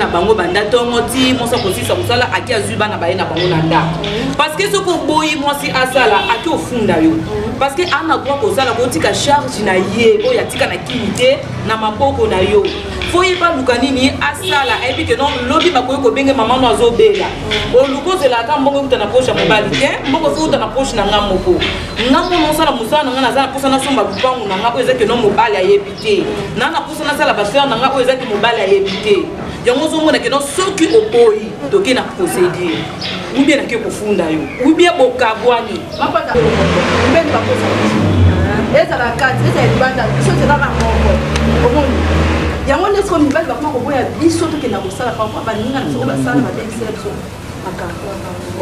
na bango banda tongo ti mosa kosisa mosala aki azwi bana baye na bango na ndako parce que soko boyi mwasi asala aki ofunda yo parce que ana droit kozala kotika charge na ye oyo atika na kimite na maboko na yo foye ba luka nini asala epi que non lobi bakoyi kobenge mama no azobela olukozela ka mbongo kuta na poche ya mobali te mbongo futa na poche na ngamo ko ngamo no sala musala na ngana za posa na somba bupangu na ngabo ezaki no mobali ayebite na na posa na sala basela na ngabo ezaki mobali ayebite yango zo mona que non soki oboyi toke na procédure ou bien na ke kofunda yo ou bien bokabwani mapata mbeni bakosa eza la carte eza ibanda so c'est là la moko omoni yango nesko mibali bakoma koboya biso tokenda kosala pampo baninga na soko basala babekisela biso makambo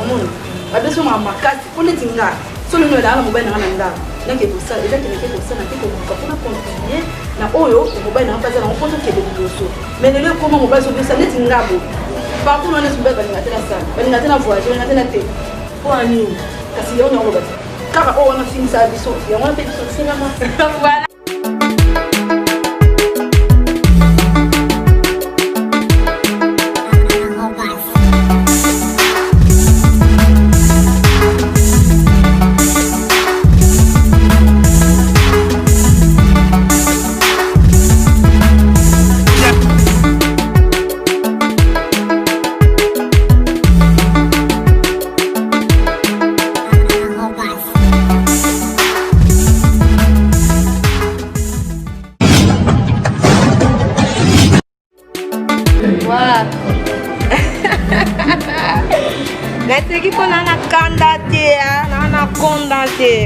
omoni babeso makasi mpo neti nga so lelo elala mobali nanga na ndako nake kosala eza keneke kosala te komoka mpona continuer na oyo mobali nanga mpaza nango mpo tokende liboso mais lelo ekoma mobali sobisa neti ngabo parcours wana mobali balinga te na sala balinga te na voyage balinga te na te mpo anini kasi yango yango bati kaka oyo wana finisa biso yango wana mpe biso selama voilà.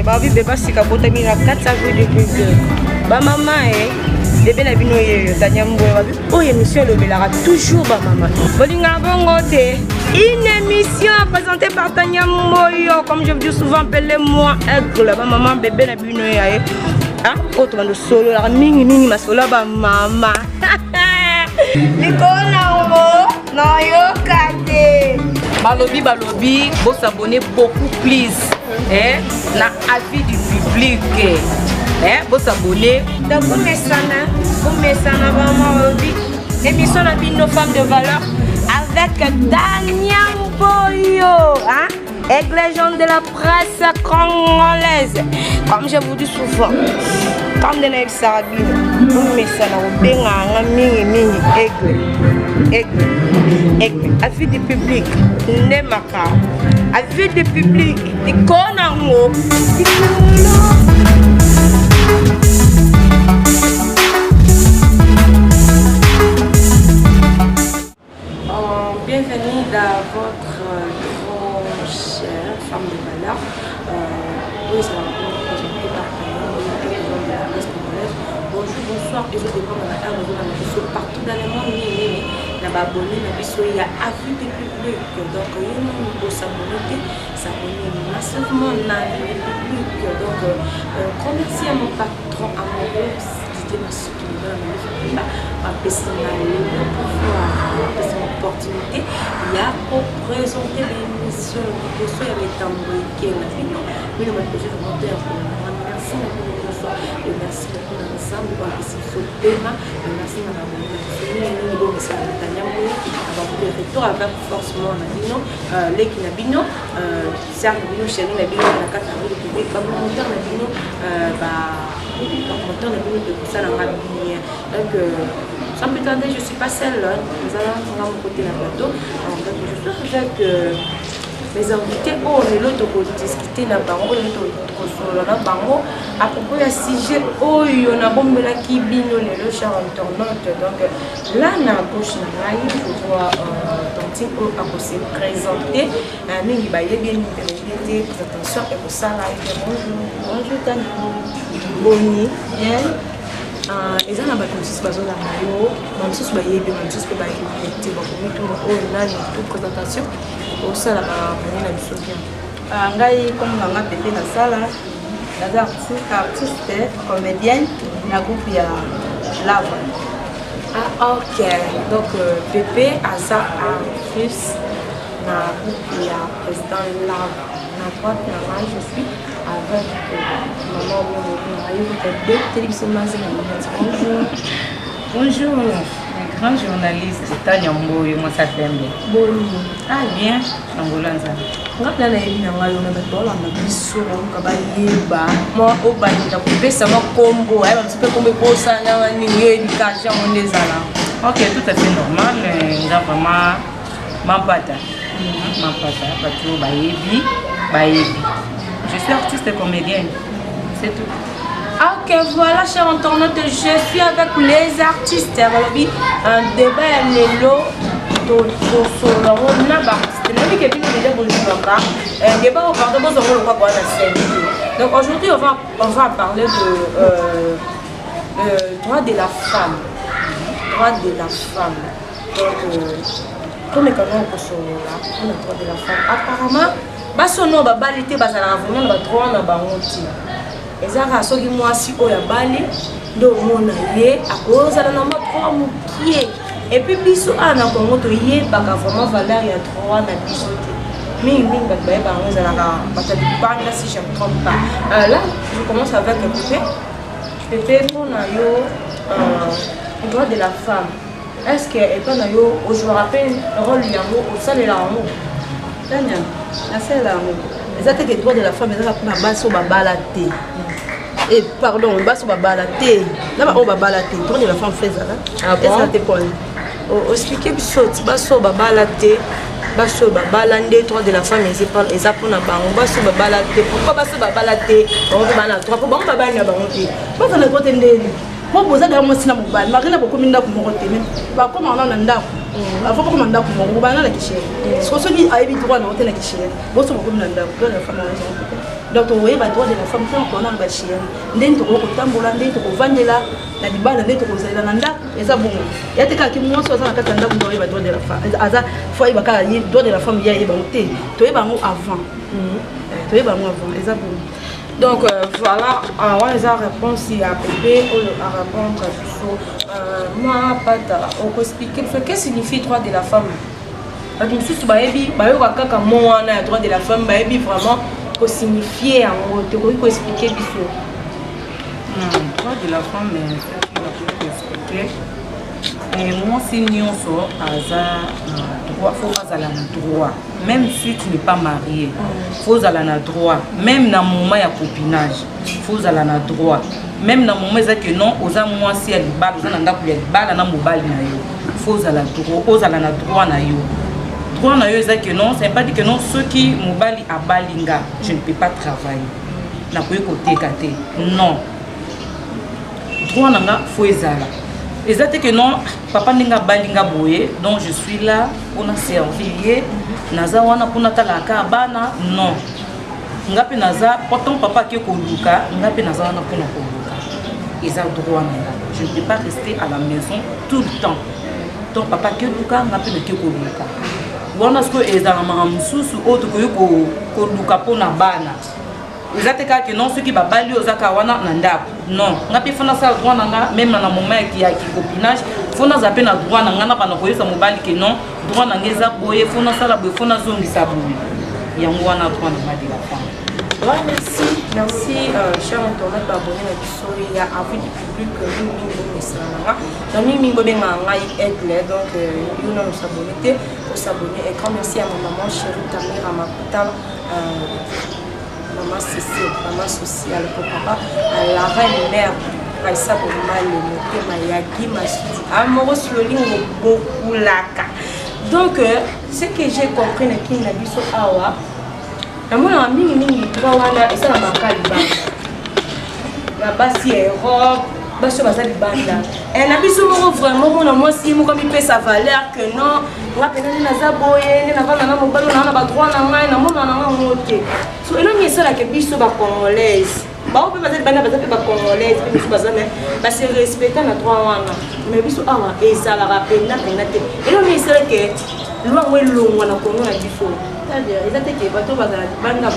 Babi beba sika bota mina 4 avril 2002 ba maman bébé na bino ye tanya mboye babi oye émission le belara toujours ba maman bolinga bongo te une émission présentée par Tanya Moyo comme je vous dis souvent appelez-moi aigle ba maman bébé na bino ye hein autre bando solo la mingi masolo ba maman Nikona ngo no yo kate balobi faut s'abonner beaucoup plus na avis du public faut s'abonner donc vous mesana vraiment émission la nos femmes de valeur avec Tanya Moyo hein aigle légende de la presse congolaise comme je vous dis souvent comme de la Sarabine vous mesana benga mingi aigle avis du public nemaka avis du public ikona ngo bienvenue dans votre trop chère femme de valeur oui ça va vous présenter par de la presse congolaise bonjour bonsoir et je dépend de la carte de partout dans le monde abonné na biso ya avis du public donc il faut s'abonner massivement na le public donc remercier mon patron amoureux c'était ma soutien ma personnalité pour pouvoir cette opportunité il y a pour présenter l'émission de ce avec Tamboy qui est la vidéo mais le projet de monter merci merci beaucoup ensemble pour essayer ce thème merci madame retour avec forcément Nabino, l'équipe Nabino, Serge Nabino, Chéri Nabino, la carte de Québec, moteur Nabino, moteur Nabino de ça dans ma vie. Donc, sans plus tarder, je ne suis pas seule, nous allons à mon côté la plateau. Donc, je suis avec mes invités, on est là pour discuter na bango, na bango à propos d'un sujet où on a bombé la kibino le char internaute. Donc là na gauche na je vois Tantine à se présenter. Ningi ba yé bien une présentation et pour ça là bonjour Tani Boni bien les gens là-bas aussi pas la radio même si c'est pas yé bien même si c'est pas yé tu vas tout là toute présentation au ça là na biso bien ngai comme nanga Pépé na sala naza artiste comédienne na groupe ya Lava. Ah ok donc Pépé aza artiste na groupe ya président Lava na droite na moi je suis avec maman Momo Mayo de télévision bonjour bonjour grand journaliste, Tania Mboyo, moi ça fait bien. Bon. Ah bien, Changolanza. Ngapla na yeli na ngayo na batola na biso ka ba yeba. Mo o ba nda ko pesa ma combo, ay ba msipe kombe kosa na ni éducation on les ala. Ok, tout à fait normal, nga vraiment m'empata. M'empata, parce que bayebi. Je suis artiste et comédienne. C'est tout. Ok, voilà, chers internautes, je suis avec les artistes. Un débat est là. Donc aujourd'hui, on va parler de droit de la femme. Droit de la femme. Donc, comme quand on a droit de la femme, apparemment, basono babalite bazala vraiment ba droit na bango. Ezaka soki mwasi oya bale ndo mona ye akozala na droit mukie. Et puis biso ana kongo to ye baka vraiment valeur ya droit na biso te. Mingi ba ba ngozala ka batali banga si je me trompe pas. Là, je commence avec Pépé pour na yo droit de la femme. Est-ce que et pas na yo je me rappelle rôle yango au salela yango. Tania, la seule amour. Les attaques des droits de la femme, ils ont la base au babalaté. Et pardon, base au babalaté. Là, on babalaté. Droit de la femme fait ça. Ah bon? Ça t'épole. Expliquez bisous. Base au babalaté. Base au babalande. Droit de la femme, ils parlent. Ils apprennent à bango. Base au babalaté. Pourquoi base au babalaté? On va banal. Trois fois bon babalaté. Pas qu'on a droit d'aider. Moi, vous avez un mot mobile. Marina beaucoup minda pour mon côté. Pas comme on a un dap. Avant comme un dap pour mon banal la quiche. Ce qu'on se dit à éviter droit dans la quiche. Bon, c'est beaucoup minda. Droit de la femme. Donc, on voyait le droit de la femme quand on a un bachir. N'en tout au tambour, n'en tout au vanilla, la dibala, n'en tout au zélananda. Et ça, bon. Il y a des cas qui m'ont soit à la catanda pour le droit de la femme. À ça, faut y avoir le droit de la femme. Il y a eu bonté. Tu es bon avant. Tu es bon avant. Et ça, bon. Donc voilà, on les a répondu à Pépé, on a répondu à Bissot. Moi, on peut expliquer qu'est-ce que signifie droit de la femme. Parce que si tu as dit, droit de la femme, vraiment, pour signifier, tu peux expliquer Bissot. Droit de la femme, c'est expliquer. Et moi, si nous sommes droit, il faut avoir droit. Même si tu n'es pas marié, il faut avoir droit. Même dans le moment de copinage, il faut avoir droit. Même dans le moment où non, aux amis, si elle est balle, il faut avoir droit. Droit na yo que non, c'est pas dit que non, ceux qui m'obali à balinga, je ne peux pas travailler. Na koy côté katé. Non. Droit nanga faut ezala. Exactement que non, papa n'inga balinga boye, donc je suis là pour na servir. Naza wana pour natala kabana, non. Ngapi naza, pourtant papa qui koluka, ngapi naza wana pour na koluka. Ils ont droit nanga. Je ne peux pas rester à la maison tout le temps. Donc papa qui koluka, ngapi na qui koluka. Wana ce que ezala msusu autre que koluka pour na bana. Exactement que non, ceux qui va bali aux akawana nanda. Non, ngapi fona ça droit nanga même dans le moment qui a qui copinage, fona zape na droit nanga na bana koyesa mobali que non, droit nanga eza boye fona sala boye fona zongi saboui. Yango wana droit nanga de la femme. Ouais, merci, cher internaute abonné à Bissot, il y a envie du public que nous donc nous nous s'abonner pour s'abonner et grand merci à ma maman chérie Tamira Maputa. Maman Cécile, maman sociale, pour papa, à la reine mère, Raissa pour mal, le moté, Mayaki, Masudi, amoureux sur le ligne, beaucoup laka. Donc, ce que j'ai compris, c'est qu'il y a Bissot Awa, mon ami, il y a et ça, la marque la base est robe, basse base de bande. Et la Bissot vraiment, moi, si moi, comme il paie sa valeur, que non. La peine de Nazaboye, n'a pas un mobile, on a pas droit à un monde, on a un moté. So, il y a ça là que Bissot va congolaise. Bah, on peut pas dire que pas congolaise, mais c'est respecter notre droit. Mais Bissot, ah, et ça la rappelle, n'a pas été. Et là, il y a ça que loin où est long, on a connu la Bissot. C'est-à-dire, ils ont été que bateau va la bande à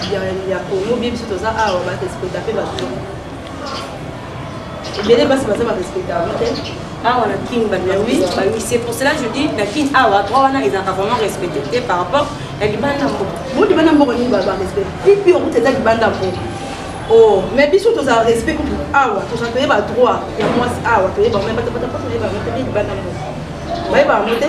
Congo, bien sûr, ça, ah, on va respecter bateau. Et bien, c'est pas ça, va respecter. Ah, on a King oui, c'est pour cela que je dis que King a droit ils ont vraiment respecté par rapport à l'Ibana. Vous dites que vous avez respect. Puis on vous dit que vous avez oh, mais bien sûr, vous avez respect pour ah, vous avez droit. Et moi, ah, vous avez même pas de bayeba yango te.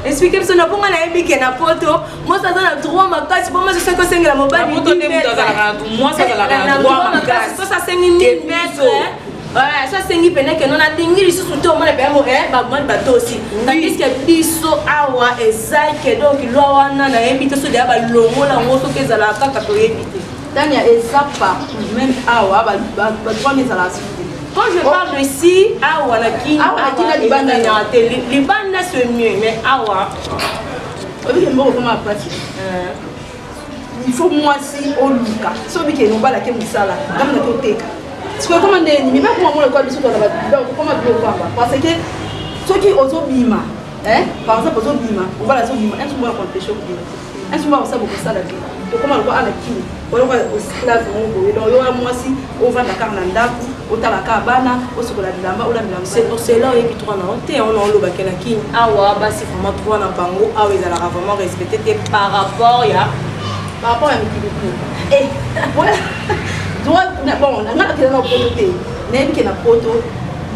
Expliquez ça, pour moi, la épique na poto. Moi, ça donne un droit ma casse. Pour moi, je sais que c'est la mobile. Moi, ça la droit ma casse. Ça, c'est 1000 mètres. Voilà, ça c'est une peine que non a dingi sur tout le monde est bah moi bateau aussi. Tandis que biso awa ezai que donc lo wana na invité so de ba longo la ngoso ke za la kaka to invité. Tania ezapa même awa ba trois mes à la suite. Quand je parle de si awa na ki awa libanda na télé libanda c'est mieux mais awa obi ke mboko kama pati. Il faut moi si oluka. So bi ke no bala ke musala. Kama na to teka. Ce que comment dire, mais même pour moi le quoi biso to la comment dire quoi parce que ceux qui ozo bima par exemple ozo bima on va la zo bima un souvent on pêche au bima un souvent ça beaucoup ça la vie donc comment le quoi ala kini on va au esclave on donc yo moi si on va la carne ndaku au talaka bana au sokola bilamba ou la bilamba c'est pour cela et puis toi na honte on lo ba kena kini awa ba c'est vraiment toi na bango awa ils ala vraiment respecter par rapport à Mikili et voilà droit bon on a que na poto te même que na poto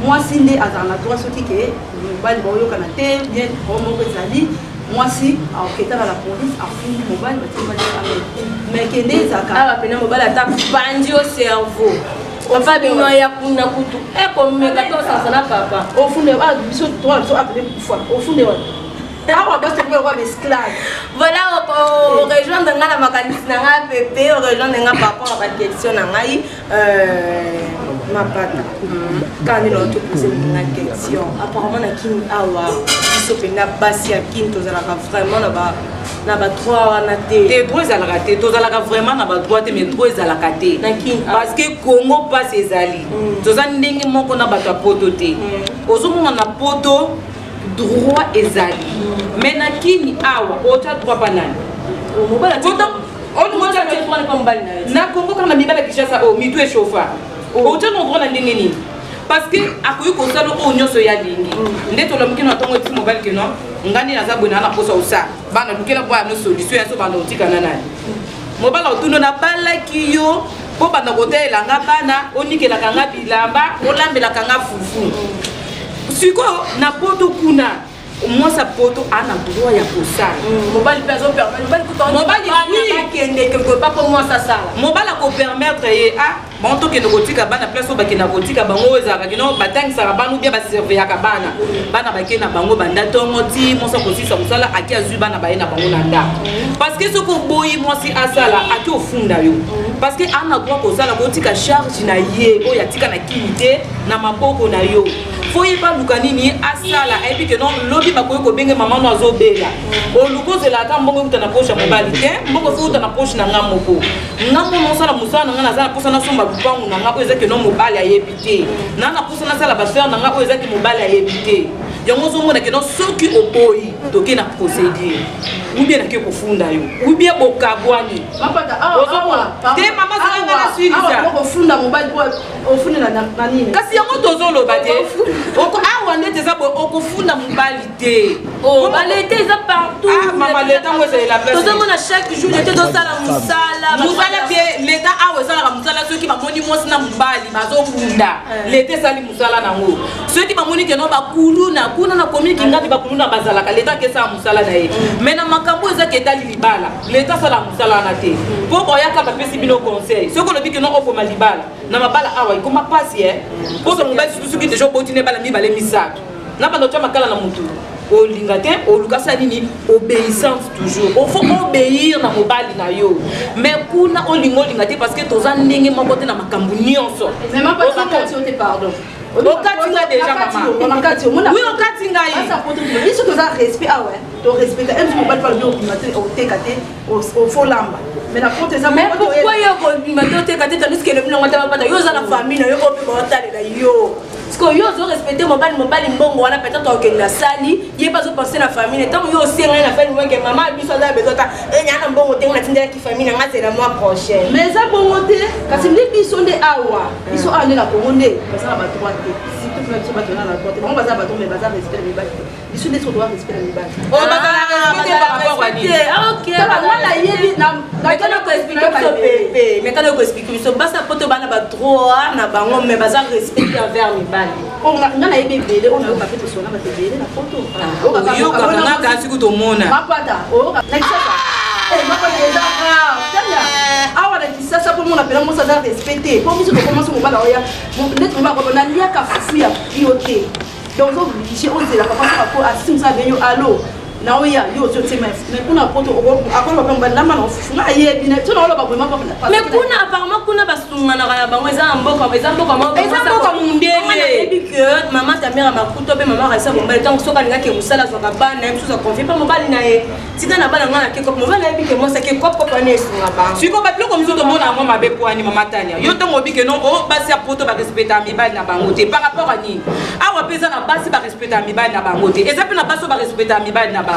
moi si né azana droit soki ke mobali boyo kana te bien homo ko zali moi si a oketa na la police a fini mobali ba mais que né zaka ah pena mobali ata bandi au cerveau papa bino ya kuna kutu e comme me ka to sana papa au fond de ah biso toi so appeler fois au fond de voilà, on rejoint la mécanisme na PP, on rejoint par rapport à la question na ngai ma pata. Quand il a tout posé une question, apparemment na kin awa, biso pena basi ya kin to za vraiment na ba trois na te. Te droit za la raté, to za la vraiment na ba droit mais droit za la raté. Na kin parce que Congo passe ezali. To za ndenge moko na bato poto te. Ozomo na poto droit ezali mais na kini awa ota droit banani mobala ota on mo ta droit na pambali na Congo kana mibala kishasa o mitu e chauffa ota no droit na ndenge nini parce que akoyi ko salo o nyoso ya lingi ndeto lo mkino tongo ti mobile ke no ngani na zabwe na posa usa bana dukela bwa no solution ya so bana otika na nani mobala otuno na bala kiyo po bana kotela nga bana onikela kanga bilamba olambela kanga fufu siko na poto kuna moi sa poto ana droit ya kosala mobali peso permettre mobali kuto mobali kende quelque part pour moi ça sala mobali ko permettre ye ah bon to kende kotika bana place o bakena kotika bango ezaka kino batangisa bana ou bien ba servir ya bana bana bakena bango banda tongo ti moi sa kosisa musala aki azu bana baena bango na nda parce que ce ko boyi moi si asala aki ofunda yo parce que ana droit kosala kotika charge na ye o ya tika na kimite na maboko na yo foye pa lukanini asala et puis que non lobi ba ko benge mama no azobela o lukozela ata mbongo kutana posha mobali te mbongo futa na posha na ngamoko ngamo no sala musana ngana za posa na somba lupangu na ngako ezaki no mobali ayebite na na posa na sala ba sœur na ngako ezaki mobali ayebite yango zo mona ke no soki oboyi toke na procédure ou bien ke kofunda yo ou bien bokabwani mapata te mama za ngana suivi ça kofunda mobali ko ofunda na nini kasi yango tozolo ba te oko awa ndete za okofunda mobali te oh balete za partout ah mama leta ngo c'est la personne tozo mona chaque jour lete do sala musala te leta awa sala musala soki ba moni mosi na mobali bazokunda leta sali musala nango soki ba moni ke no bakulu na kuna na communique ngati bakulu na bazala ka leta ke sa musala na ye mais na makambo ezaki etali libala leta sala musala na te po oyaka ba pesi bino conseil soko lobi ke no okoma libala na mabala awa ikoma pasi po so mobali soki déjà botine bala mi bale misato na bando twa makala na mutu olinga te olukasa nini obéissance toujours il faut obéir na mobali na yo mais kuna olinga te parce que toza ndenge moko te na makambo nyonso mais ma pas te pardon okatinga déjà maman oui okatinga yi ça pour tout il faut que ça respect ah ouais to respecter un mobile pas bien au tekate au faux lamba mais la porte ça mais pourquoi yo ko bimato tekate tandis que le mlongo ta pata yo za la famille na yo ko pe ko talela yo parce que yo zo respecter mobali mbongo wana peut-être au na sali yé pas au penser la famille tant yo aussi rien à faire moi que maman biso za bezota nyana mbongo tenga na tindela ki famille nga c'est le mois prochain mais ça bongo te kasi ndi biso nde awa biso ane la konde parce que ba droit si tout le monde se bat dans la porte on va ça bateau mais va ça respecter les bateaux biso nde so doit respecter les bateaux on va respecter par rapport à lui OK ça va la yébi Mais quand on explique ça bébé, mais quand on explique ça, basta poto bana ba droit na bango mais baza respecter envers mibali. On a na bébé, on a pas fait son na ba bébé na photo. Yo kana kasi kutomona. Mapata, oh, na kisasa. Eh, mapata déjà grave. Ah ouais, qui ça pour mon appel, moi ça doit respecter. Pour moi, je commence mon bal oya. Mon net on va on a lia ka fuya priorité. Donc on obligé on c'est la papa pour assumer ça venir allo. Na oya yo so te mais kuna poto akolo ba pamba na mana funa ye bina to na lo ba boima ba. Mais kuna apparemment kuna basunga na ya bango eza mboka mo. Eza mboka mundele. Et que maman ta mère makuto be maman resa bomba tant que soka ngake musala so ka bana même so confie pas mobali na ye. Tika na bana ngana ke ko mobali na bi ke mo sa ke ko na esunga ba. Siko ba ploko miso to mona mo mabe po ani mama Tania. Yo to ngobi ke non o basi a poto ba respecter mi bali na bango te par rapport à ni. Awa pesa na basi ba respecter mi bali na bango te. Eza pe na baso ba respecter mi bali na bango.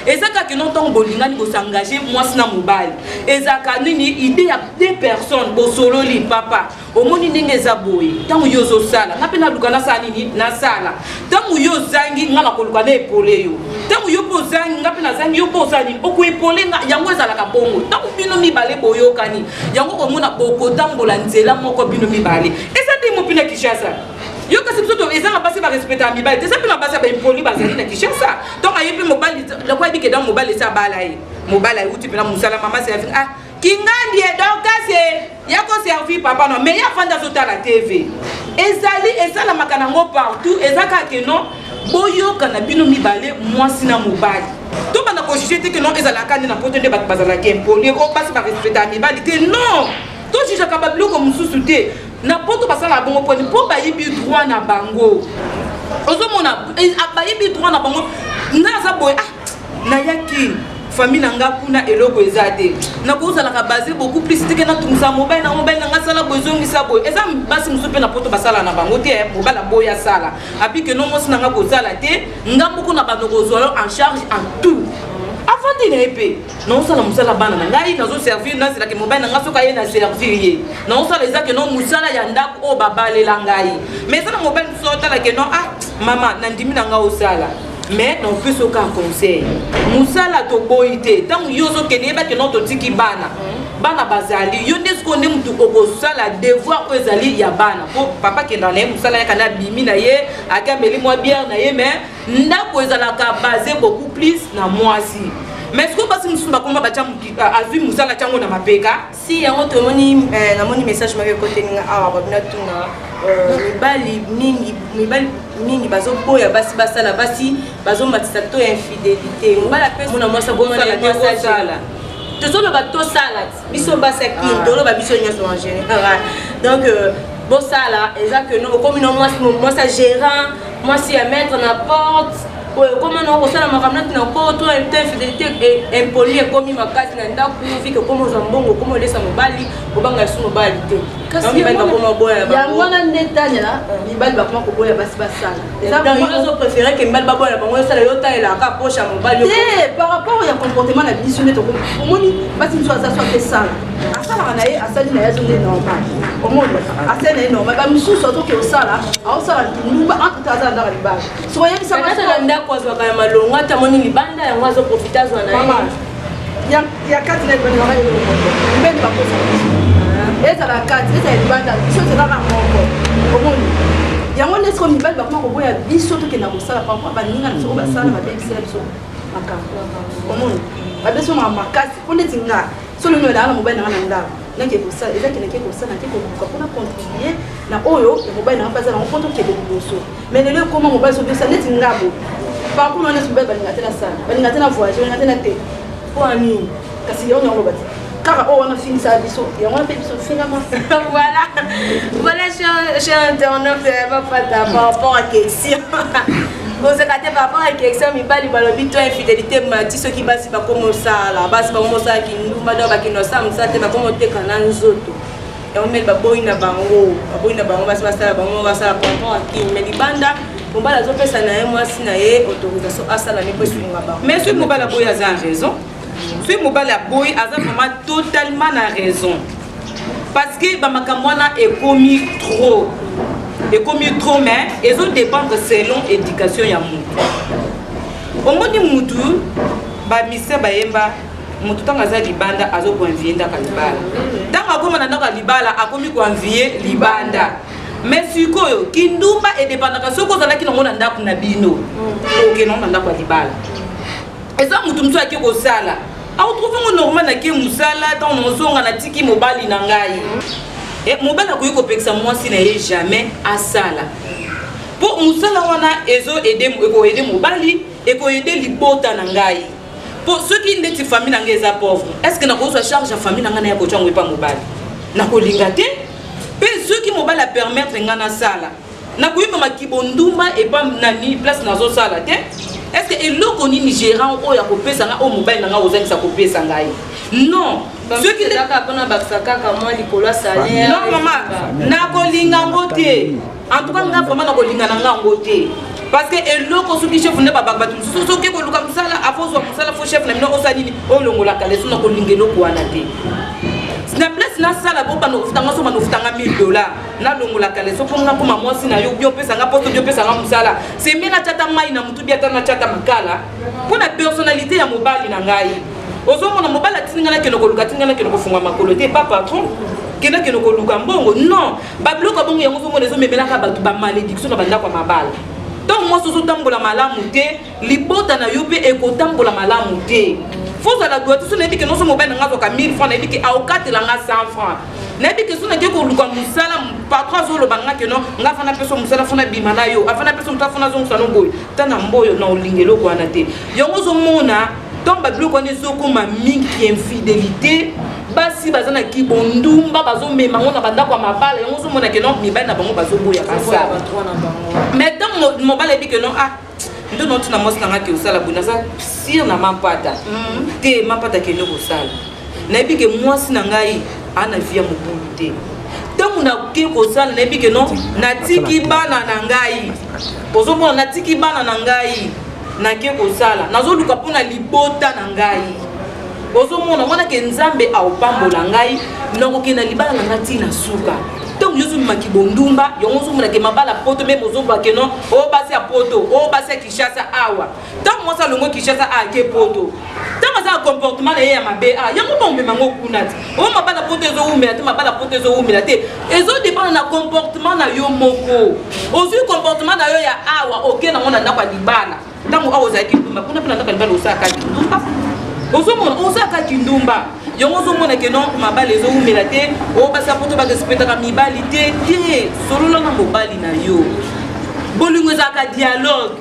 Ezaka que non tant bolingani ko s'engager moi sina mobali. Ezaka nini idée ya deux personnes bo solo li papa. Omoni ndenge za boy. Tango yo zo sala. Na pe na lukana sa nini na sala. Tango yo zangi ngala ko lukana epole yo. Tango yo po zangi ngape na zangi yo po sani. Oko epole nga yango ezala ka bongo. Tango bino mibale boyo kani. Yango komona boko tambola nzela moko bino mibale. Eza te mo pina Kishasa. Yo kasi biso eza na basi ba respecter mibali te sapi na basi ba impoli bazali na Kishasa donc ayebi mobali la kwa bi ke dans mobali sa balai mobali uti pena musala mama se ah kingandi donc kasi ya ko servir papa non mais ya fanda sota la TV ezala makana ngo partout ezaka ke non boyo kana bino mibale mwasi na mobali to bana ko jete ke non ezala kandi na poto nde bazala ke impoli ko basi ba respecter mibali te non to jija kabablo ko mususu te na poto basala bongo poni po ba yibi droit na bango ozomona ba yibi droit na bango na za boy ah na yaki famille nanga kuna eloko ezate na ko sala ka base beaucoup plus teke na tumsa mobile na nga sala bozongi sa boy eza basi musupe na poto basala na bango te mobile boya sala api que non mosi nanga ko sala te ngambo kuna banoko zolo en charge en tout avant de n'épée non ça la musala bana ngai nazo servir na c'est la que mobile nga soka ye na servir ye non ça les a que non musala ya ndako o babale la ngai mais ça na mobile sota la que non ah maman nandimi nga o sala mais non peut soka conseil musala to boité tant yozo kene ba que non to tiki bana bana bazali yo ndesko ne mutu oko sala devoir ko ezali ya bana po papa ke dans les musala ya kana bimi na ye akameli moi bière na ye mais ndako ezala ka basé beaucoup plus na moisi mais est-ce que basi musumba komba ba chamu azu musala chango na mapeka si yango to moni na moni message ma ko teninga awa ba bina tuna mibali mingi bazo boya basi basala basi bazo matisa to infidélité mbala pesa mona mwasa bomona na sala tozolo ba to sala biso basaki tolo ba biso nyaso en général donc bon sala exact que non comme moi ça gérant moi si à mettre na porte comment non ko sala makamna na ko to infidélité et impoli comme makati na ndako vu que comme zambongo comme lesa mobali obanga su mobali te kasi ba ko boya ba ya ngwana ndetanya la mibali ba ko boya basi basala donc ils ont préféré que mibali ba boya bango sala yo ta ela ka poche mobali par rapport au comportement na biso ne to omoni basi nzo asa soit sala asala na ye asali na yazo ne normal omoni asala na normal ba musu surtout que osala osala nuba entre taza ndaka libala so yebi sa ba kwa zwa kaya malonga ta moni libanda ya mwazo profita zwa na ye ya kati na libanda na yo mbeni ba kosa eza la kati eza libanda biso tena na moko omoni yango nesko mibali ba ko boya biso to ke na kosala pa kwa baninga na so ba sala ba bebisa biso makambo omoni ba biso ma makasi ko neti nga so lo na mobali na ndako nake kosala eza ke nake kosala nake ko na contribuer na oyo mobali na paza na poto ke boso mais lelo comment mobali so biso neti ngabo par contre on est sur belle balingatela sana balingatela voyage balingatela te pour ami kasi on y bati car on a fini ça biso et on a fait biso finalement voilà cher internaute par rapport à question vous êtes par rapport à question mibali balobi to infidélité mati ceux qui basi ba comme ça là basi ba comme ça qui nous madame ba qui nous sam ça te ba comme te kana nzoto et on met ba boy na bango basi basala bango basala par rapport à qui mais libanda mobala zo pesa na ye mwasi na ye autorisation asala ni pesulinga ba mais ce mobala boy a raison ce mobala boy a vraiment totalement na raison parce que ba makamwana est commis trop mais ils ont dépendre selon éducation ya mutu omoni mutu ba mise ba yemba moto tanga za libanda azo convier ndaka libala tanga akoma na ndaka libala akomi convier libanda mais sikoyo kindumba edepandaka soko ozalaki nango na ndako na bino oke nango na ndako ya libala eza motu mosu ake kosala aotrouve ngo normal nake mosala ntango nozonga natiki mobali na ngai mobali akoki kopekisa mwasi na ye jamais asala mpo mosala wana ekoede mobali ekoede libota na ngai mpo soki ndeti famille na ngai eza pauvre est ce que nakozwa charge ya famille na ngai na ya kotya ngo epa mobali nakolinga te mpe soki mobali apermettre ngai nasala nakoyebama kibonduma epa nani place nazosala te est ce que eloko nini gérant oyo akopesa ngai oyo mobali na ngai ozangisa kopesa ngai non soki mpona bakisa kaka mwa likolo ya salaire non mama nakolinga ngo te en tout cas nga vraiment nakolinga na nga ngo te parce que eloko soki chef nde babaka bato mosusu soki koluka mosala afozwa mosala fo chef na bino osa nini olongolaka leso nakolinga eloko wana te na place nasala bobana ofutanga so bana ofutanga $1000 nalongolaka leso mpo nga koma mwasi na yo bio opesanga poso bio opesanga mosala semi natyata mai na motu biata natyata makala mpo na personnalité ya mobali na ngai ozomona mobali atinga nakende koluka atinga nakende kofunga makolo te pa patron kende kende koluka mbongo non babiloko bongo yango ozomona ezomemelaka bato bamalédiction na bandako ya mabala donc mwasi ozotambola malamu te libota na yo mpe ekotambola malamu te fozala droit so nayebi ke noso mobali na nga azwaka 1000 francs nayebi ke aokatelanga 100 francs nayebi ke so nake koluka mosala patron azoloba nga ke no nga fana peso mosala fona bima na yo afana peso moto afona azongisa no boye tana mboyo na olinga eloko wana te yango ozomona donc babiloko wana ezokoma mingi infidélité basi baza na kibondumba bazomema ngo na bandako ya mabala yango ozomona ke no mibali na bango bazoboya basala mais ntango mobali ayebi ke no ndo notina mwasi na nga ke osala boye naza sire na mampata te mampata kende kosala nayebi ke mwasi na ngai ana vi ya mobulu te ntango nake kosala nayebi ke no natiki bana na ngai ozomona natiki bana na ngai nake kosala nazoluka mpona libota na ngai ozomona mwana ke nzambe aopambola ngai nakokenda libala na ngai ntina suka ntango yozomimaki bondumba yango ozomonake mabala poto meme ozobake no oyo basi ya poto oyo basi ya kishasa awa ntango mwasi alongo kishasa ake poto ntango aza na comportement na ye ya mabe yango baomemango kuna te oyo mabala poto ezowumela te mabala poto ezowumela te ezodepanda na comportement na yo moko ozwi comportement na yo ya awa oke nango na ndako ya libala ntango awa ozalaki ndumba kuna mpe na ndako ya libala osalaka kindumba ozomona osalaka kindumba yango ozomona ke non mabali ezowumela te oyo basi apoto barespectaka mibali te te solola na mobali na yo bolingo ezalaka dialogue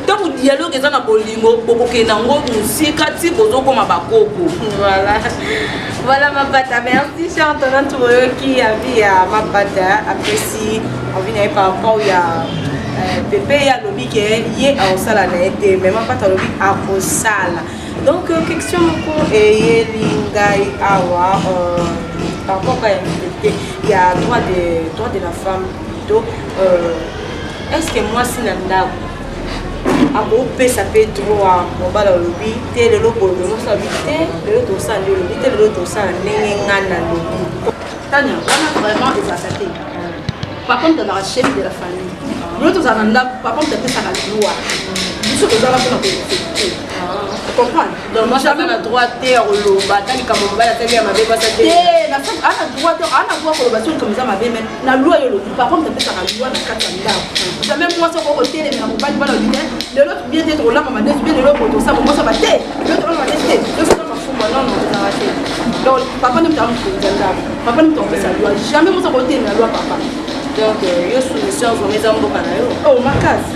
ntango dialogue eza na bolingo bokokenda yango mosika ti bozokoma bakoko voilà Mapata, merci chantant tuoyoki avi ya Mapata apesi avi na ye par rapport ya Pepe ya lobi ke ye aosala na ye te mais Mapata lobi akosala. Donc question moko eyelingai awa par rapport à il y a droit de la femme plutôt est-ce que moi si nanda akopesa pe droit mobala lobi te lelo boye mosa lobi te lelo tosala nde lobi te lelo tosala ndenge nga na lobi Tania, on a vraiment des attaqués. Par contre, dans la chef de la famille, nous tous en avons, par contre, c'est ça la loi. Nous sommes dans la respecter. Tu comprends? Donc moi j'avais le droit de le bataille comme on va la télé à ma bébé passer. La femme a le droit de le bataille comme ça ma bébé mais la loi est le par contre c'est ça la loi de Katanga. Ça même moi sur côté les mamans pas le dire de l'autre bien être là maman bien de l'autre pour ça moi ça va te. L'autre on va tester. Je suis dans ma fou non ça va te. Donc papa ne t'a pas papa ne t'a pas ça loi jamais moi sur côté la loi papa. Donc yo sous les sœurs on les a beaucoup na yo. Oh ma case.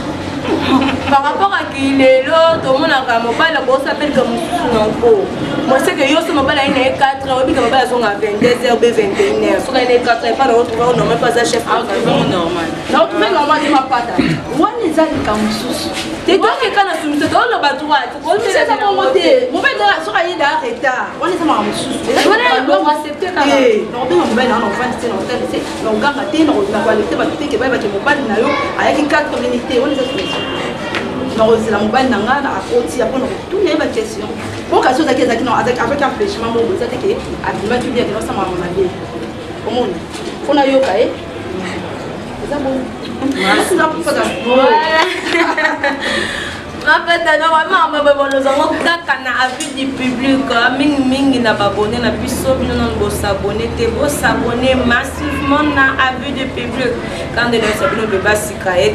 Par rapport à qui est là, tout le monde a un mobile, on s'appelle comme Nanko. Moi, c'est que yo, ce mobile a une 4 heures, puis que mobile a 22h, 21h. Sur une 4 heures, pas de retrouver, on n'a même pas un chef. normal. Non, tu fais normal, tu m'as pas d'avis. Où est les amis comme ça? T'es toi qui est soumis, c'est toi le batouat. C'est ça mon côté. Mon père sur aïe d'arrêter. On est sama mususu. On va accepter quand même. Non, mais on va dans l'enfant, c'est l'enfant, c'est non gamaté, non la qualité, bah tu sais que bah tu mobile na yo, avec 4 communautés, on les a non, c'est la mobile nanga na akoti après non tout n'est pas question. Bon cas chose avec avec un fraîchement mon ça c'est que à tu bien que ça m'a demandé. Comment on a yo kaé? C'est ça bon. Merci d'avoir fait ça. En fait, normalement, nous avons un avis du public. Mingi n'a pas abonné, n'a plus s'abonner, s'abonner massivement à avis du public. Quand les gens ne peuvent pas s'y cailler,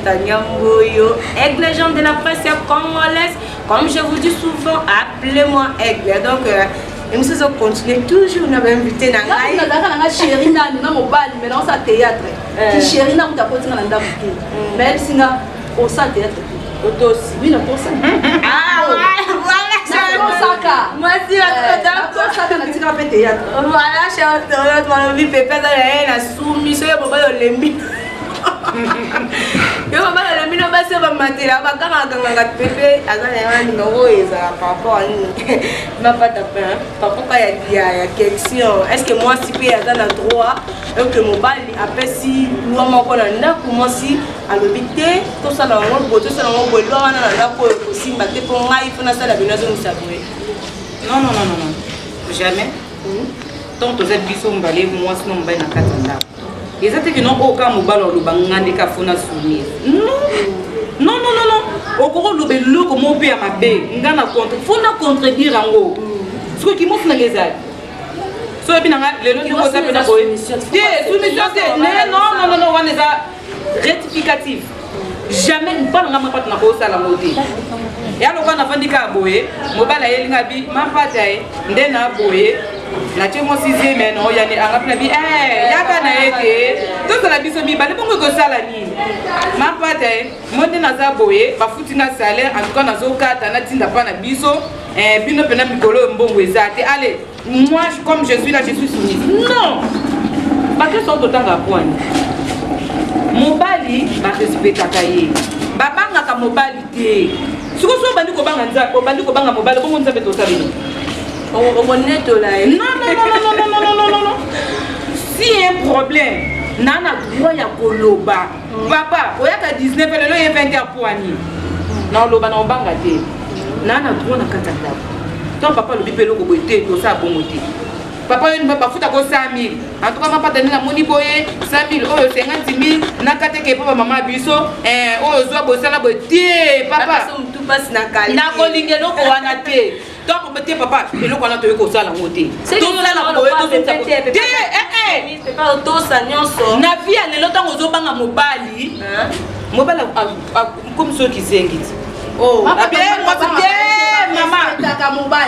Aigle, les gens de la presse congolaise, comme je vous dis souvent, appelez-moi Aigle. Donc, et nous allons continuer toujours, nous avons invité Nangaï. Nous avons chéri, nous avons mobile, mais dans sa théâtre. Chéri, nous avons apporté dans la mais elle s'y a au sa théâtre. Oui, la posa. Ah, voilà, moi aussi, voilà, je suis pépé dans la soumission, je suis yo mama le mino ba se ba matela ba kanga pepe azana numéro eza par rapport à ma pata par rapport à ya question est-ce que moi si pe azana droit que mon bali apesi loi moko na ndako moi si alobité to sala ngo boto sala ngo boto wana na ndako aussi ba te po ngai fona sala binazo musabwe non jamais tant aux biso mbale moi sinon mba na katanda. Et ça, c'est que non, aucun mobile ou le bangande ka fona soumise. Non. Au courant le belo comme on peut à ma bé, ngana contre, fona contredire en gros. Ce qui m'offre na gezal. So et bien le lot de ça peut na boy. Soumission c'est non, on est ça rectificatif. Jamais pas ngama pas na ko sala moti. Et alors quand on a vendu ka boye, mobile a yelinga bi ma pataye, ndena boye. La tchémo sixième mais non, y a des arabes la vie. Eh, y'a pas naïté. Tout ça la biso mi balé bongo ko sala ni. Ma pate, monte na za boye, ba futi na salaire en tout cas na zoka tana tinda pa na biso. Bino pena mikolo mbongo ezate. Allez, moi comme je suis là, je suis soumise. Non. Ba que sont autant à point. Mobali ba respecta kaye. Ba banga ka mobali te. Soko so bandi ko banga nzako, bandi ko banga mobali bongo nzabe to sabini. On est là. Non. Si y a un problème, nana droit ya koloba. Papa, oyaka 19 lelo ye 20 ya poani. Na loba na obanga te. Nana droit na katanda. Ton papa le bipelo ko boité to sa bomoté. Papa une papa futa ko 5000. En tout cas papa tani na moni boye 5000 oyo 50000 na kateke papa mama biso oyo zwa bosala boté papa. Tout passe na kali. Na ko lingelo ko wana te. Donc petit papa, et le qu'on a trouvé comme ça la montée. C'est tout ça la boue, pas auto ça nyonso. Na vie à l'autre temps aux obanga mobali. Mobile comme ceux qui s'inquiètent. Oh, bien moi c'est bien maman.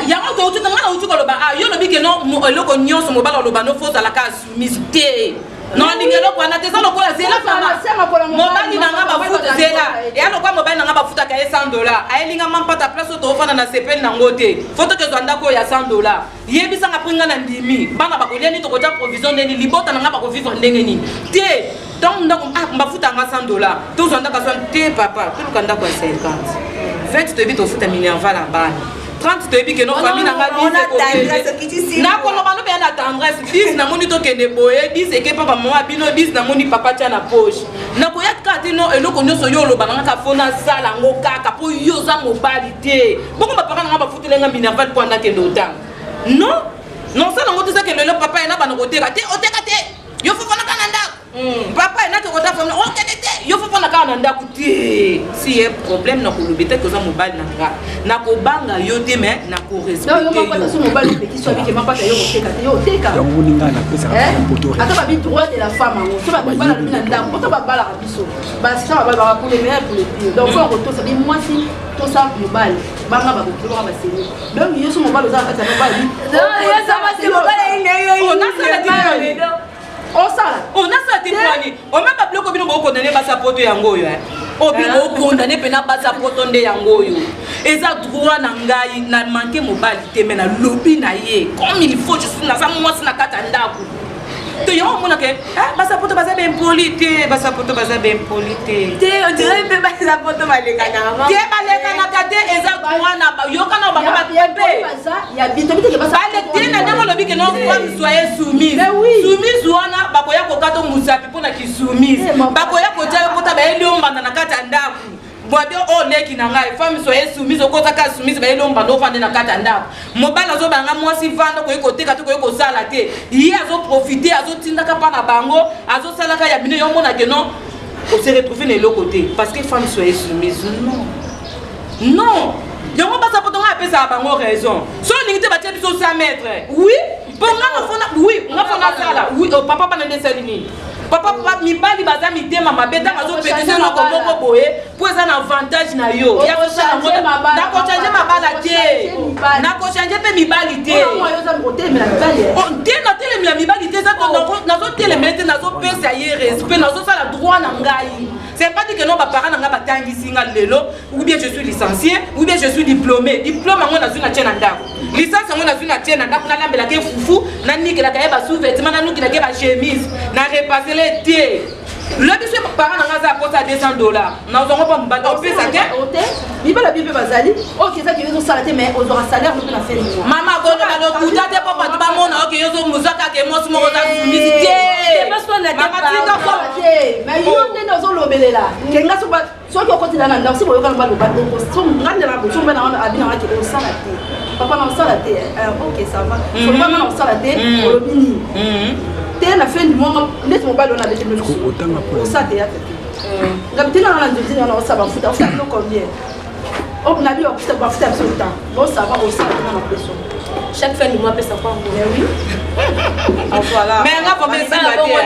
Il y a encore tout dans tout le bas. Yo le bi que non le ko nyonso mobile le bas no faut à la case misité. Non, lingelo kwa na tesa lo kwa zela mama. Mobile na ngaba futa zela. Et alors quoi mobile na ngaba futa ka $100. Ayelinga mampa ta place to fana na sepel na ngote. Foto ke zwanda ko ya $100. Yebisa nga pringa na ndimi. Bana ba kolia ni to kota provision ndeni libota na ngaba ko vivre ndenge ni. Te, donc mba futa nga $100. To zwanda ka swan te papa, to kanda ko 50. 20 te bito futa minerva la bana. 30 te bi que non famille na ngaba on na ko no bano be na tendresse 10 na moni to kende boye 10 et que papa mama bino 10 na moni papa tia na poche na ko yakka te no eloko nyoso yo lo bana ka fona sala ngoka ka po yo za mobali te boko ba papa na ba futelenga minerval po na kende otang non ça na ngoto ça que le papa ena bana ko teka te oteka te yo fo fona kananda papa ena to ko ta famille o kende te yo fo fona kananda kuti si un problème na ko lobete ko za mobali na ko banga yo te mais na ko respecter yo pas sur mobile qui soit avec ma papa yo teka yo ninga na pesa poto ata ba bi droit de la femme ngo so ba bala na ndako to ba bala biso ba ça ba pour les meilleurs pour les pires donc faut retour ça dit moi si tout ça mobile banga ba ko ba seni donc yo sur mobile za ata ba bi non yo ça va c'est mobile yo on a ça la différence on a ça témoigné on même pas bloqué bino boko condamné ba sa poto yango yo o bino condamné pena ba sa poto nde yango yo eza droit na ngai na manquer mobile te mais na lobby na ye comme il faut je suis na ça moi na kata ndako to yo mona ke ba sa poto ba za ben polité ba sa poto ba za ben polité te on dirait pe ba sa poto ba le kana te ba le kana kate eza droit na ba yo kana ba ba pepe ya bito bito ke ba sa le te na ndako lobby ke non femme soyez soumise soumise wana ba ko ya ko kato musapi pona ki soumise ba ko ya ko ja ko ta ba eli ombanda na kata ndako boabe o leki na ngai femme soyez soumise ko ta ka soumise ba eli ombanda ofande na kata ndako mobala zo banga mwasi vanda ko ekoteka to ko ekosala te yi azo profiter azo tindaka pa na bango azo salaka ya bino yo mona ke non on se retrouver na eloko te parce que femme soyez soumise non Non. Yango basa poto nga pesa bango raison. So lingite ba tiebi so 100 mètres. Oui. Bon nga fona oui, nga fona sala. Oui, papa pas na salini. Papa mibali baza mitema mabeta ngazo petese na komoko boye pour ça un avantage na yo. Ya ko changer mabala te. Na ko changer pe mibali te. On te na tele mi mibali te ça na zo tele mete na zo pesa ye respect na zo sala droit na ngai. C'est pas dit que non ba parents nga batangi singa lelo ou bien je suis licencié ou bien je suis diplômé. Diplôme ngo na zuna tena ndako. Licence ngo na zuna tena ndako na lambela ke fufu na nikela ka ba sous-vêtement na nukila ke ba chemise na repasser les té. Le monsieur parent na ngaza apota $200. Na zongo pa mbata opesa te. Bibala bibe bazali. OK ça qui veut ça la mais on aura salaire nous na fait. Mama gono ba no kuta te papa tu ba mona OK yo zo muzaka ke mo sumo za visiter. C'est pas soit la Mama tika ko. Mais yo ndene ozo lobelela. Kenga so ba so ki okotila na ndako si boyo kana ba lo ba donc so ngande na bo so ba na abina wa ke o sala te. Papa na sala te. OK ça va. So ba na sala te o lobini. T'es la fin du mois, net mon ballon avec le jour. Au ça théâtre. D'habitude on a dit on ça va foutre, on fait combien. On a dit on fait absolument. Bon ça va au ça dans la pression. Chaque fin du mois peut ça quoi oui. Voilà. Mais nga combien ça va dire.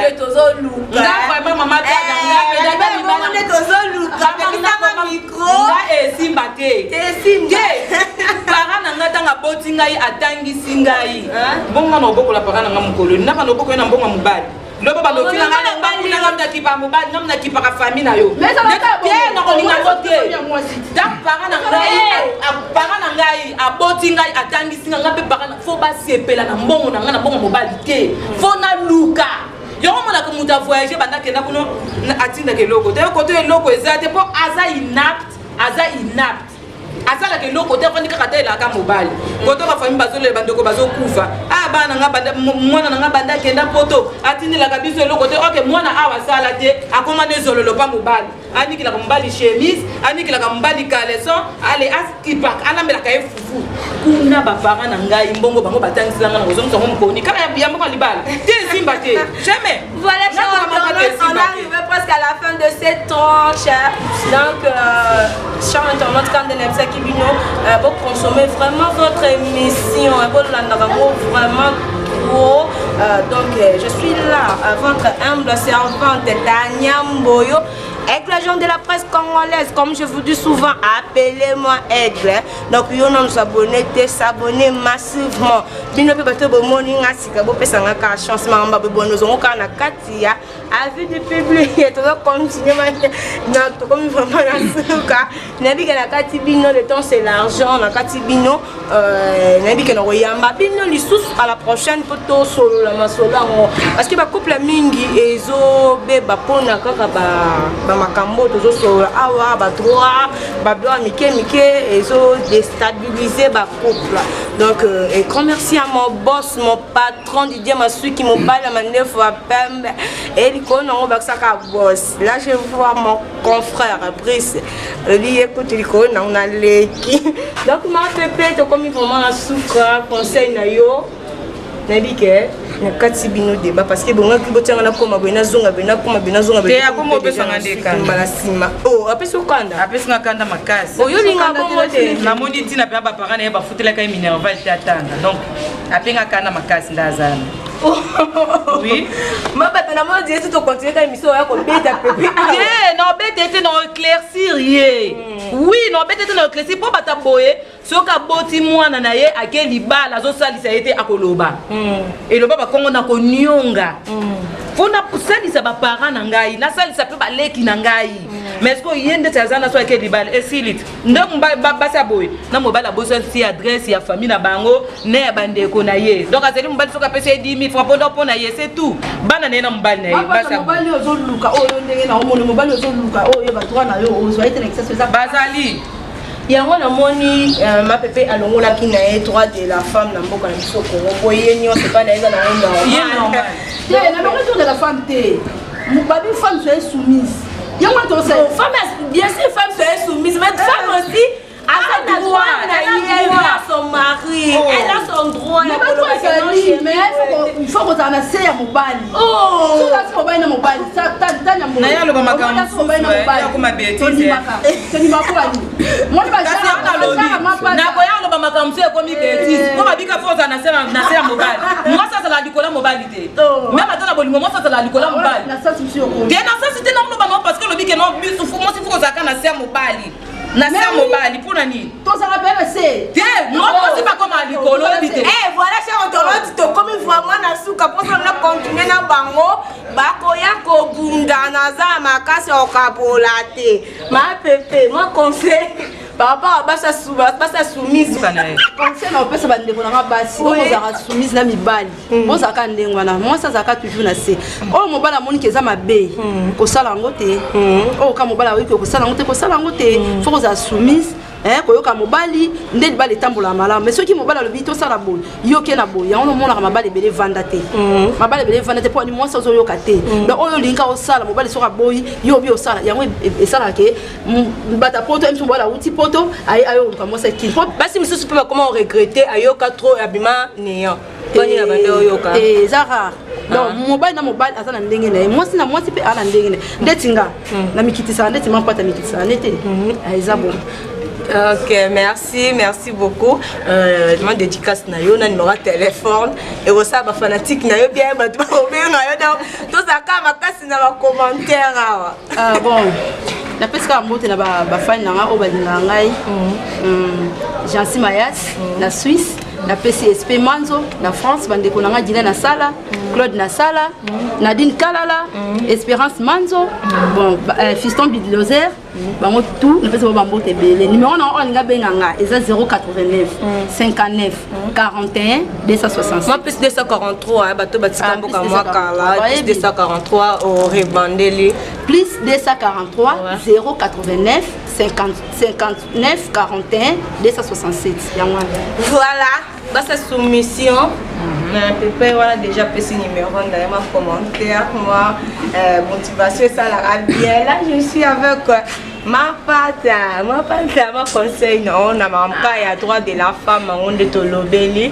Nga vraiment maman ta nga micro. Nga simba te. Simba. Para nanga tanga boti ngai atangi singai. Bonga no boko la para nanga mukolo. Na no boko na mbonga mubali. Lobo ba lo fila nga mbali na ngamda kipa mubali ngamna kipa ka famille na yo. Mais ça va pas bien na ko linga kote. Donc para ngai aboti ngai atangi singa ngabe para fo ba sepela na mbongo na nga na mbongo mubali te. Fo na luka. Yo mona ko muta voyager banda kenda kuno atinda ke loko. Te ko to loko ezate po aza inapt. Asala ke loko te fandi kaka tela ka mobali koto ka famille bazole bandoko bazokufa bana nga banda mwana nga banda kenda poto atindela ka biso loko te OK mwana awa sala te akoma ne zololo pa mobali anikila ka mobali chemise anikila ka mobali caleçon ale askipak anambela ka fufu kuna ba parents na ngai mbongo bango batangisa nga na kozonga mukoni kaka ya mboko libala te simba te jamais. Voilà, on arrive presque à la fin de cette tranche. Donc chers internautes quand de pour consommer vraiment votre émission pour vraiment trop. Donc je suis là, votre humble servante Tania Mboyo, avec l'agent de la presse congolaise, comme je vous dis souvent, appelez-moi Aigle. Donc nous abonner, s'abonner massivement. Bino pe bato bo morning asika bo pesa ngaka chance mamba bo bono zongo kana katia avis du public to continuer maintenant to comme vraiment na suka nabi kana kati bino le temps c'est l'argent na kati bino nabi kana royamba bino lisusu à la prochaine poto solo la masola parce que ba couple mingi ezo be ba pona kaka ba makambo to solo awa ba droit ba bloa mike ezo déstabiliser ba couple. Donc et grand merci à mon boss, mon patron Didier Massou qui me parle à ma 9 fois pembe et il connaît mon boss. Là je vois mon confrère Brice. Lui écoute il connaît on a l'équipe. Donc ma pépé comme vraiment la souka conseil na yo. Nabi ke na kati bino débat parce que bon ngaki botianga na koma bena zonga bena koma bena zonga bena. Te akomo pesa ngandeka. Mbala sima. Oh apesa kanda. Apesa kanda makasi. Oh yo linga bongo te. Na moni tina pe ba parents na ba futela kai minerval te atanga. Donc apenga kanda makasi ndazana. Oui. Ma bata na mo dire tout continuer ka émission ya ko beta pepe. Non beta te non éclaircir ye. Oui, non beta te non éclaircir po bata boye. Soka boti mwana na ye akeli bala zo salisa yete akoloba. Et le baba kongo na ko nyonga. Fona salisa ba parents na ngai, na salisa pe ba leki na ngai. Mais est-ce que yende tazana so akeli bala esilit. Ndong basa boy, na mobala boso si adresse ya famille na bango, ne bandeko na ye. Donc azeli mbali soka pesa 10 000 francs pour na ye, c'est tout. Bana na mbali na ye, basa. Mobali ozo luka, oyo ndenge na omo mobali ozo luka, oyo ba droit na yo, ozo ite na excès ça. Bazali. Yango na moni ma pépé alongola ki na ye droit de la femme na mboka na biso Congo boye nyo c'est pas na eza na onda normal na le retour de la femme te babi femme soit soumise yango to c'est femme bien sûr femme soit soumise mais femme aussi elle a droit à son mari elle a son droit mais il faut ozala na se ya mobali soki mobali na mobali tanya nayaloba makambo nakoya aloba makambo ekomi betise po babika fo ozala na se ya mobali mwasi azala likolo ya mobali te meme ata na bolingo mwasi azala likolo ya mobali te na sasi te naoloba no parce que olobi ke no mwasi fo ozalaka na se ya mobali na se ya mobali mpona nini tozala mpe na se te mokosi bakoma likolo oyebi te voilà cher otoloti tokomi vraiment na suka mposa na continue na bango bakoya kobunda naza makasi okabola te mapepe moi conseil par rapport à basa soumise conseil na opesa bandeko nanga basi ozalaka soumise na mibali ozalaka ndenge wana mwasi azalaka toujours na se oyo mobali amoniki eza mabe kosala yango te oyo ka mobali ayoki kosala yango te kosala yango te fo kozala soumise koyoka mobali nde libala etambola malamu mais soki mobali alobi tosala boye yoke na boye yango omonaka mabali ebele evanda te mabali ebele evanda te mpo ani mwasi ozoyoka te donc oyo olinga osala mobali soki aboyi yo obi osala yango esalaka ke bata poto emiso mobali awuti poto ayoluka mwasi ekini basi misusu mpe bakoma oregrete ayoka trop abima néant toni na bande oyoka eza rare donc mobali na mobali aza na ndenge na ye mwasi na mwasi mpe aa na ndenge na ye ndeti nga na mikitisaka ndeti mampata mikitisaka nde te eza bon. Ok, merci beaucoup. Je demande dédicace na yo na numéro de téléphone et aussi ba fanatique na yo bien ba to bien na yo donc tout ça ka makasi na ba commentaire awa. Bon. La pesca mbote na ba fan na o ba dinga ngai. Jansi Mayas na Suisse, na PCSP Manzo na France bande ko nga dina na sala, Claude na sala, Nadine Kalala, Espérance Manzo, bon Fiston Bidlozer. Bango tout le pesa bambote belé numéro na on nga benganga eza 089 59 41 265 moi plus 243 bato batika mboka moi kala plus 243 au rebandeli plus 243 089 59 41 267 yango voilà basa soumission Pépé, voilà déjà petit numéro dans ma commentaire. Moi, motivation, ça la bien. Là, je suis avec ma pâte, ma conseil. Non, on a même pas il y a droit de la femme, on de tolobeli.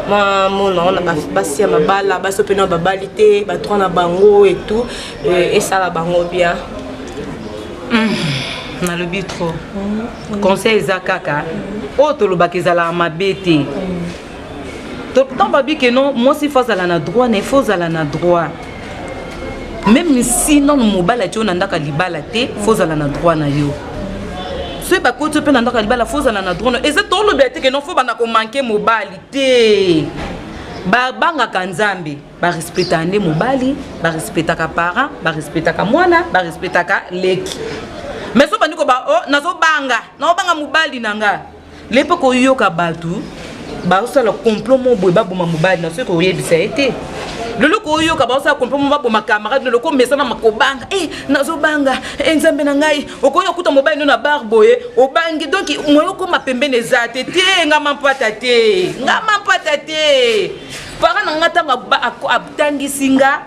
Mon nom, on a passé ma balle là-bas, ce pénal babalité, batron à bango et tout, et ça la bango bien. Na le trop. Conseil Zakaka. Autre le bac ezala ma bête. Tant babi que non, moi si faut aller na droit, ne faut aller na droit. Même si non mobile tu on ndaka libala te, faut aller na droit na yo. Ce ba ko tu pe ndaka libala faut aller na droit. Et c'est tout le bête que non faut bana ko manquer mobile te. Ba banga kanzambe, ba respecter ande mobile, ba respecter ka parent, ba respecter ka mwana, ba respecter ka leki. Mais so bani ko ba oh nazo banga, na banga mobile nanga. Lepo ko yoka batu. Ba osala complot mo boy ba boma mobali na seko yebisa été lelo ko yoka ba osala complot mo ba boma camarade lelo ko mesana makobanga nazo banga nzambe na ngai okoyo kuta mobali no na bar boye obangi donc moyo ko mapembene zate te ngama mpata te para na ngata ba abtangi singa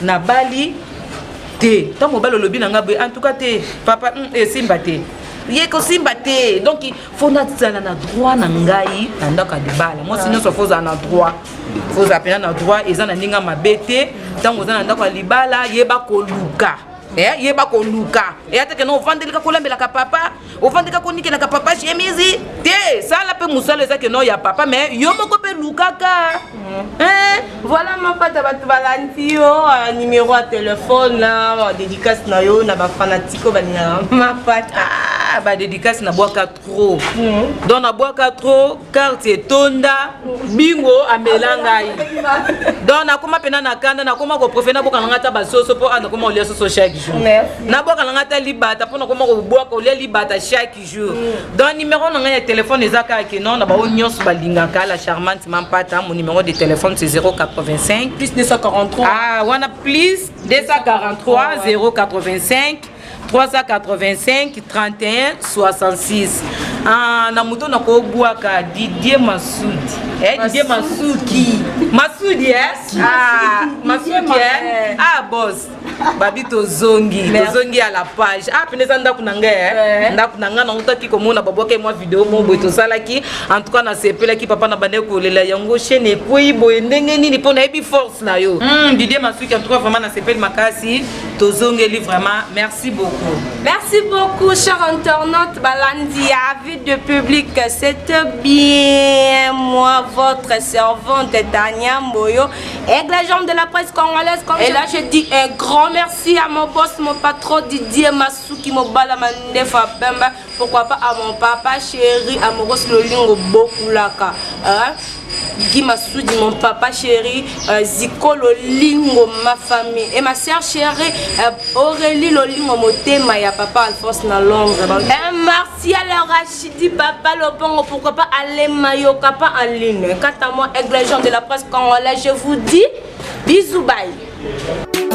na bali te ta mobali lobi na ngabe en tout cas te papa simba te yeko simba te donc il faut na droit na ngai ndaka de bala moi sinon so faut na droit faut appeler na droit eza na ninga mabete tango za ndaka libala yeba ko luka yeba ko luka et ateke no vandeli ka kolambela ka papa o vandeli ka konike na ka papa chemise te sala pe musala eza ke no ya papa mais yo moko pe luka ka voilà ma pata batu balanti yo numéro de téléphone là dédicace na yo na ba fanatiko balina ma pata ba dédicace na boaka trop donc na boaka trop quartier tonda bingo amelangai donc na koma pena na kanda na koma ko profena boka ngata ba soso po ana koma olia soso chaque jour na boka ngata libata po na koma ko boaka olia libata chaque jour donc numéro na ya téléphone ezaka ke non na ba nyonso balinga kala charmante mampata mon numéro de téléphone c'est 085 plus 243 wana plus 243 085 385 31 66 na muto na ko buaka Didier Masudi Didier Masudi Masudi Masudi boss babi tozongi à la page ah peneza ndaku nanga ndaku nanga na utaki komona baboke moi vidéo mo boy tosalaki en tout cas na sepelaki papa na bande kolela yango chaîne epoi boy ndenge nini pona ebi force na yo Didier Masuki en tout cas vraiment na sepel makasi tozongeli vraiment merci beaucoup chers internautes balandi avis de public c'était bien moi votre servante Tania Mboyo aigle jambe de la presse congolaise et là je dis un grand merci à mon boss mon patron Didier Masuki Mobala Mandefa Bemba pourquoi pas à mon papa chéri Amoros Lolingo Bokulaka Guy Massoudi mon papa chéri Ziko Lolingo ma famille et ma soeur chérie Aurélie Lolingo Motema ya papa Alphonse na Londres merci à la Rachidi papa Lobongo pourquoi pas aller Mayoka pas en ligne quant à moi aigle de la presse congolaise je vous dis bisous bye